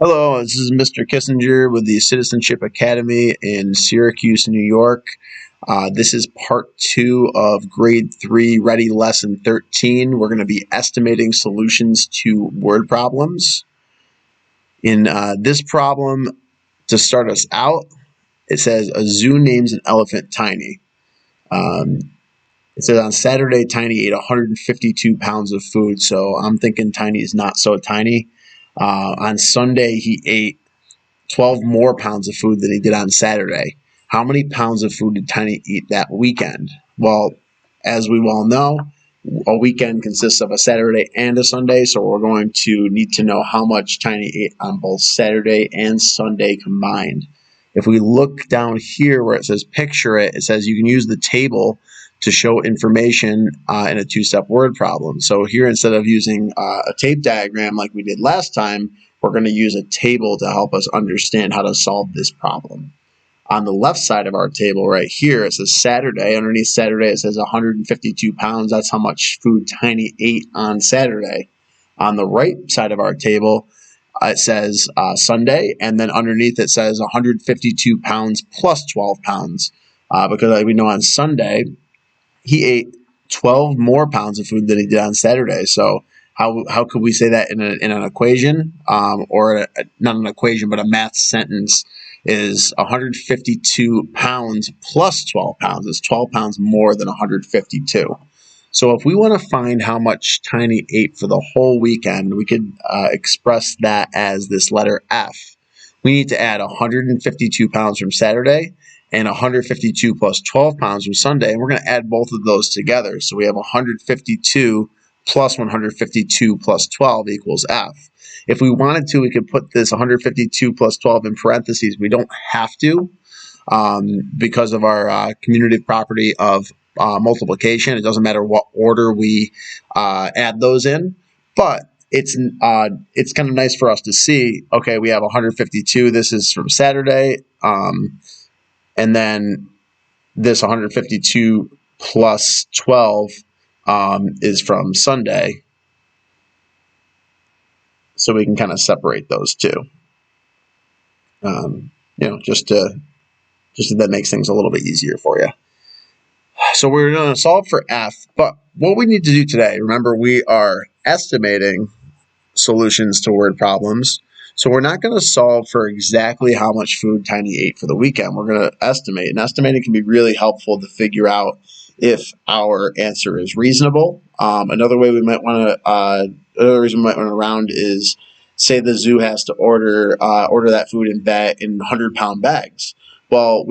Hello, this is Mr. Kissinger with the Citizenship Academy in Syracuse, New York. This is part 2 of grade 3 Ready Lesson 13. We're going to be estimating solutions to word problems. In this problem, to start us out, it says a zoo names an elephant Tiny. It says on Saturday, Tiny ate 152 pounds of food, so I'm thinking Tiny is not so tiny. On Sunday, he ate 12 more pounds of food than he did on Saturday. How many pounds of food did Tiny eat that weekend? Well, as we well know, a weekend consists of a Saturday and a Sunday, so we're going to need to know how much Tiny ate on both Saturday and Sunday combined. If we look down here where it says picture it, it says you can use the table to show information in a two-step word problem. So here, instead of using a tape diagram like we did last time, we're going to use a table to help us understand how to solve this problem. On the left side of our table right here, it says Saturday. Underneath Saturday, it says 152 pounds. That's how much food Tiny ate on Saturday. On the right side of our table, it says Sunday, and then underneath it says 152 pounds plus 12 pounds. Because like we know on Sunday, he ate 12 more pounds of food than he did on Saturday. So how could we say that in an equation, or not an equation, but a math sentence is 152 pounds plus 12 pounds. It's 12 pounds more than 152. So if we want to find how much Tiny ate for the whole weekend, we could express that as this letter F. We need to add 152 pounds from Saturday and 152 plus 12 pounds from Sunday, and we're going to add both of those together. So we have 152 plus 152 plus 12 equals F. If we wanted to, we could put this 152 plus 12 in parentheses. We don't have to because of our commutative property of multiplication. It doesn't matter what order we add those in, but it's kind of nice for us to see, okay, we have 152. This is from Saturday. And then this 152 plus 12 is from Sunday. So we can kind of separate those two. Just so that makes things a little bit easier for you. So we're going to solve for F, but what we need to do today, remember, we are estimating solutions to word problems. So we're not going to solve for exactly how much food Tiny ate for the weekend. We're going to estimate, and estimating can be really helpful to figure out if our answer is reasonable. Another way we might want to, another reason we might want to round is, say the zoo has to order that food in 100-pound bags. Well,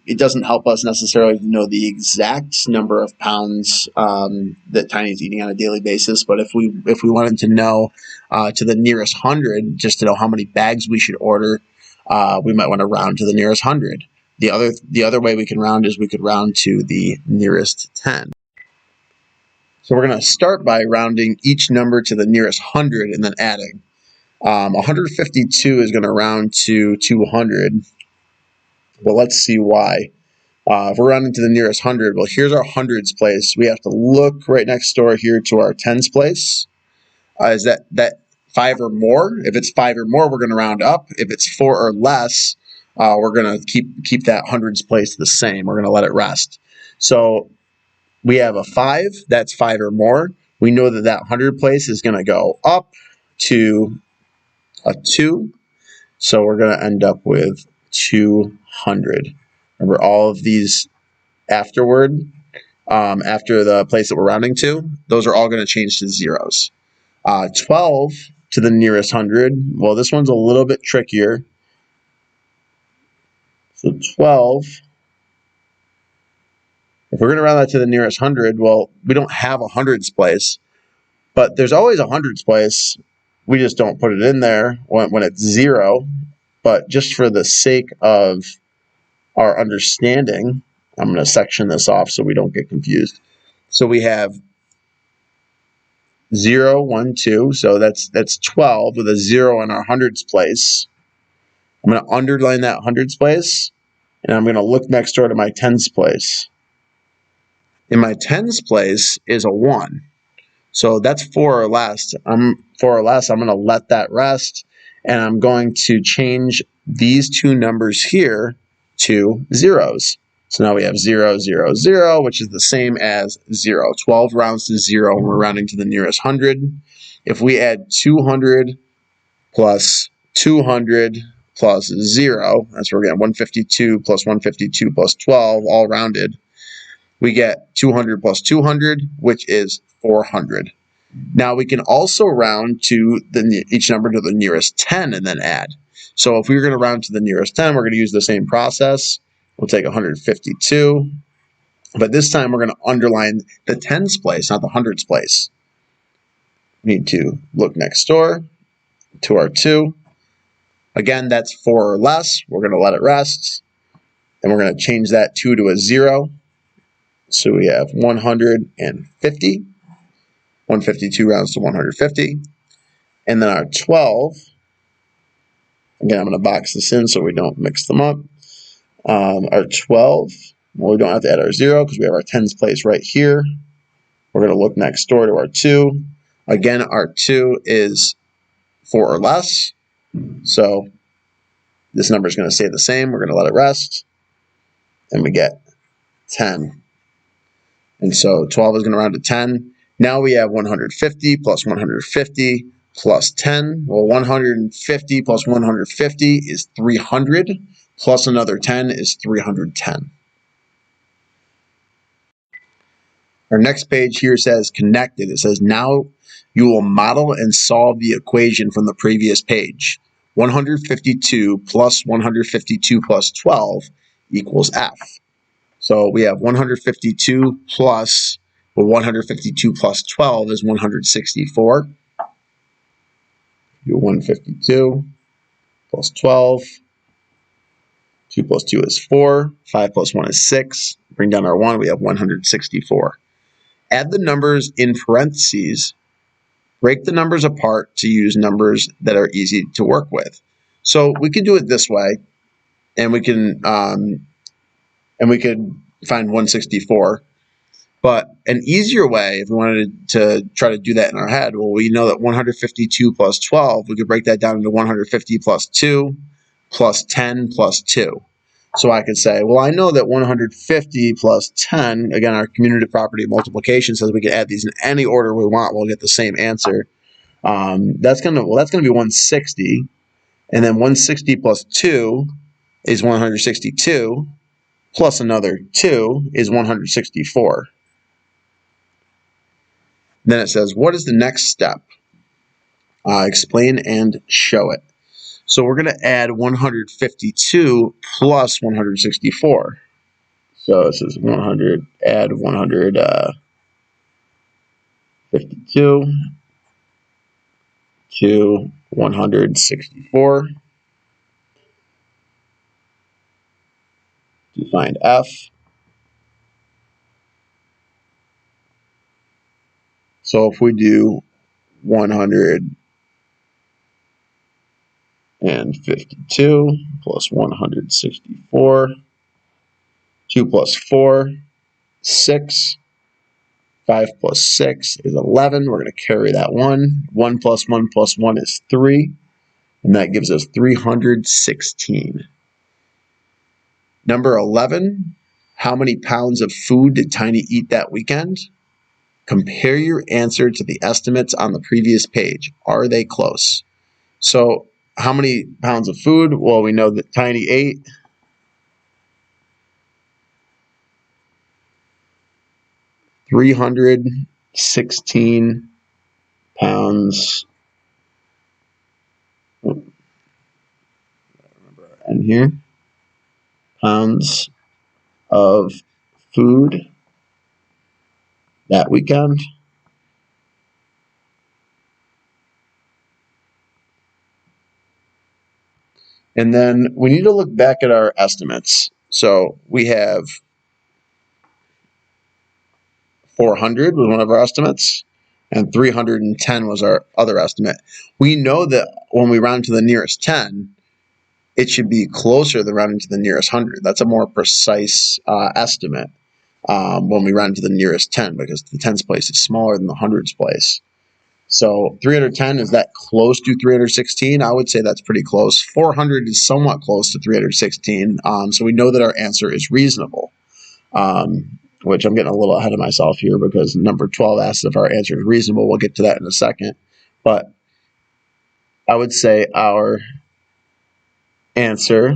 it doesn't help us necessarily to know the exact number of pounds that Tiny's eating on a daily basis, but if we wanted to know to the nearest 100, just to know how many bags we should order, we might want to round to the nearest 100. The other way we can round is we could round to the nearest 10. So we're going to start by rounding each number to the nearest 100 and then adding. 152 is going to round to 200. Well, let's see why. If we're rounding to the nearest 100, well, here's our hundreds place. We have to look right next door here to our tens place. Is that 5 or more? If it's 5 or more, we're going to round up. If it's 4 or less, we're going to keep that hundreds place the same. We're going to let it rest. So we have a 5. That's 5 or more. We know that 100 place is going to go up to a 2. So we're going to end up with 200. Remember, all of these afterward, after the place that we're rounding to, those are all going to change to zeros. 12 to the nearest 100. Well, this one's a little bit trickier. So 12, if we're going to round that to the nearest 100, well, we don't have a hundreds place, but there's always a hundreds place. We just don't put it in there when it's 0. But just for the sake of our understanding, I'm going to section this off so we don't get confused. So we have 0, 1, 2. So that's 12 with a 0 in our hundreds place. I'm going to underline that hundreds place, and I'm going to look next door to my tens place. In my tens place is a 1. So that's 4 or less. 4 or less, I'm going to let that rest, and I'm going to change these two numbers here to zeros. So now we have 0, 0, 0, which is the same as 0. 12 rounds to 0 when we're rounding to the nearest 100. If we add 200 plus 200 plus 0, that's where we're getting 152 plus 152 plus 12, all rounded. We get 200 plus 200, which is 400. Now we can also round to each number to the nearest 10 and then add. So if we were going to round to the nearest 10, we're going to use the same process. We'll take 152, but this time we're going to underline the tens place, not the hundreds place. We need to look next door to our 2. Again, that's 4 or less. We're going to let it rest, and we're going to change that 2 to a 0. So we have 150. 152 rounds to 150. And then our 12, again, I'm going to box this in so we don't mix them up. Our 12, well, we don't have to add our 0 because we have our tens place right here. We're going to look next door to our 2. Again, our 2 is 4 or less. So this number is going to stay the same. We're going to let it rest. And we get 10. And so 12 is going to round to 10. Now we have 150 plus 150 plus 10. Well, 150 plus 150 is 300. Plus another 10 is 310. Our next page here says connected. It says now you will model and solve the equation from the previous page. 152 plus 152 plus 12 equals F. So we have 152 plus, well, 152 plus 12 is 164. Do 152 plus 12. 2 plus 2 is 4. 5 plus 1 is 6. Bring down our 1, we have 164. Add the numbers in parentheses. Break the numbers apart to use numbers that are easy to work with. So we could do it this way, and we could find 164. But an easier way, if we wanted to try to do that in our head, well, we know that 152 plus 12, we could break that down into 150 plus 2 plus 10 plus 2. So I could say, well, I know that 150 plus 10, again, our commutative property of multiplication says we can add these in any order we want. We'll get the same answer. That's gonna be 160. And then 160 plus 2 is 162. Plus another 2 is 164. Then it says, what is the next step? Explain and show it. So we're going to add 152 plus 164. So this is 100, add 152 to 164 to find F. So if we do 152 plus 164, 2 plus 4, 6, 5 plus 6 is 11. We're going to carry that 1. 1 plus 1 plus 1 is 3, and that gives us 316. Number 11, how many pounds of food did Tiny eat that weekend? Compare your answer to the estimates on the previous page. Are they close? So how many pounds of food? Well, we know that Tiny ate 316 pounds. And here, pounds of food that weekend. And then we need to look back at our estimates. So we have 400 was one of our estimates, and 310 was our other estimate. We know that when we round to the nearest 10, it should be closer than rounding to the nearest 100. That's a more precise estimate. when we round to the nearest 10, because the tens place is smaller than the hundreds place. So 310, is that close to 316? I would say that's pretty close. 400 is somewhat close to 316. So we know that our answer is reasonable, which I'm getting a little ahead of myself here because number 12 asks if our answer is reasonable. We'll get to that in a second. But I would say our answer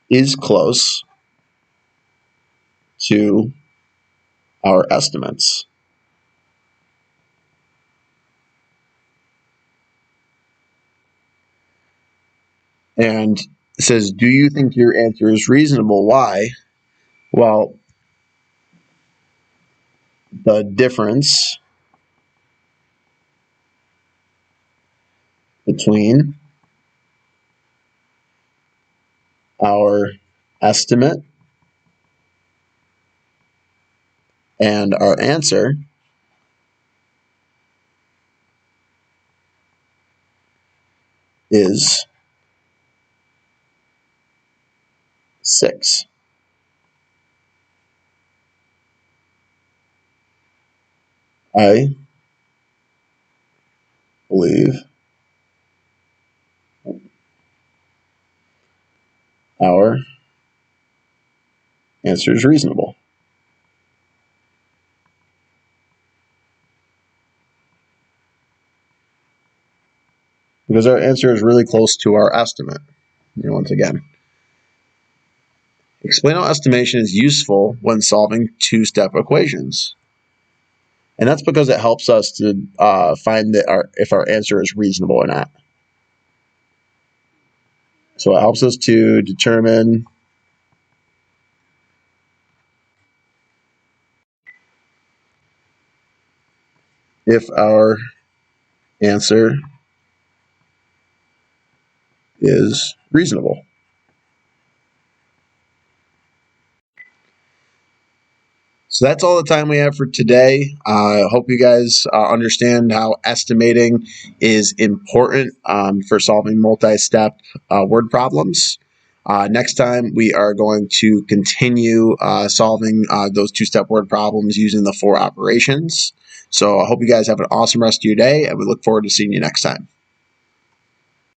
is close to our estimates. And it says, do you think your answer is reasonable? Why? Well, the difference between our estimate and our answer is 6. I believe our answer is reasonable. Because our answer is really close to our estimate. Once again, explain how estimation is useful when solving two-step equations. And that's because it helps us to find that if our answer is reasonable or not. So it helps us to determine if our answer is reasonable. So that's all the time we have for today. I hope you guys understand how estimating is important for solving multi-step word problems. Next time, we are going to continue solving those two-step word problems using the 4 operations. So I hope you guys have an awesome rest of your day, and we look forward to seeing you next time.